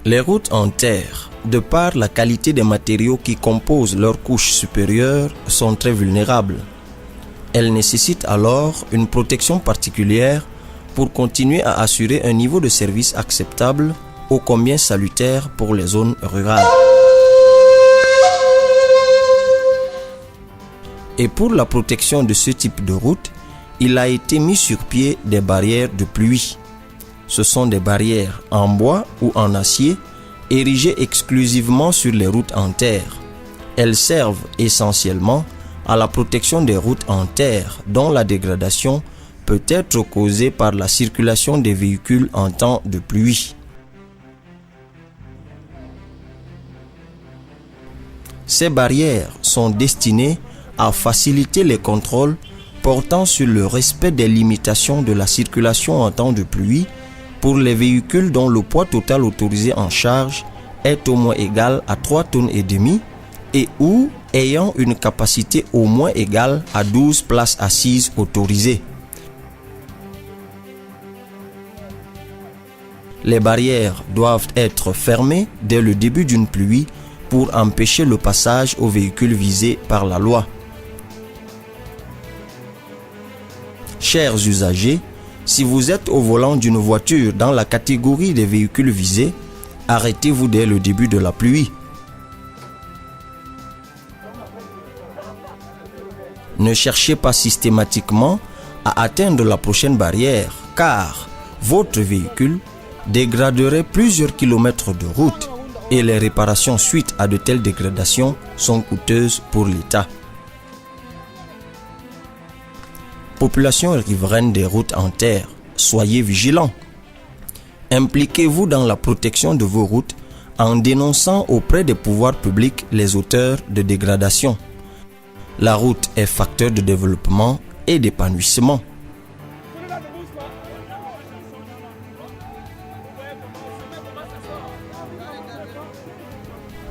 Les routes en terre, de par la qualité des matériaux qui composent leur couche supérieure, sont très vulnérables. Elles nécessitent alors une protection particulière pour continuer à assurer un niveau de service acceptable, ô combien salutaire pour les zones rurales. Et pour la protection de ce type de route, il a été mis sur pied des barrières de pluie. Ce sont des barrières en bois ou en acier, érigées exclusivement sur les routes en terre. Elles servent essentiellement à la protection des routes en terre dont la dégradation peut être causée par la circulation des véhicules en temps de pluie. Ces barrières sont destinées à faciliter les contrôles portant sur le respect des limitations de la circulation en temps de pluie pour les véhicules dont le poids total autorisé en charge est au moins égal à 3,5 tonnes et ou ayant une capacité au moins égale à 12 places assises autorisées. Les barrières doivent être fermées dès le début d'une pluie pour empêcher le passage aux véhicules visés par la loi. Chers usagers, si vous êtes au volant d'une voiture dans la catégorie des véhicules visés, arrêtez-vous dès le début de la pluie. Ne cherchez pas systématiquement à atteindre la prochaine barrière, car votre véhicule dégraderait plusieurs kilomètres de route et les réparations suite à de telles dégradations sont coûteuses pour l'État. Population riveraine des routes en terre, soyez vigilants. Impliquez-vous dans la protection de vos routes en dénonçant auprès des pouvoirs publics les auteurs de dégradation. La route est facteur de développement et d'épanouissement.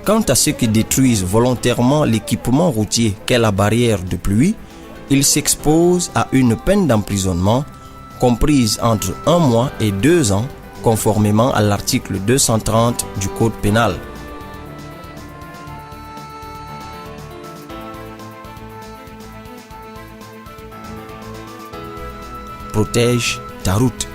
Quant à ceux qui détruisent volontairement l'équipement routier qu'est la barrière de pluie, ils s'exposent à une peine d'emprisonnement comprise entre 1 mois et 2 ans, conformément à l'article 230 du Code pénal. Protège ta route.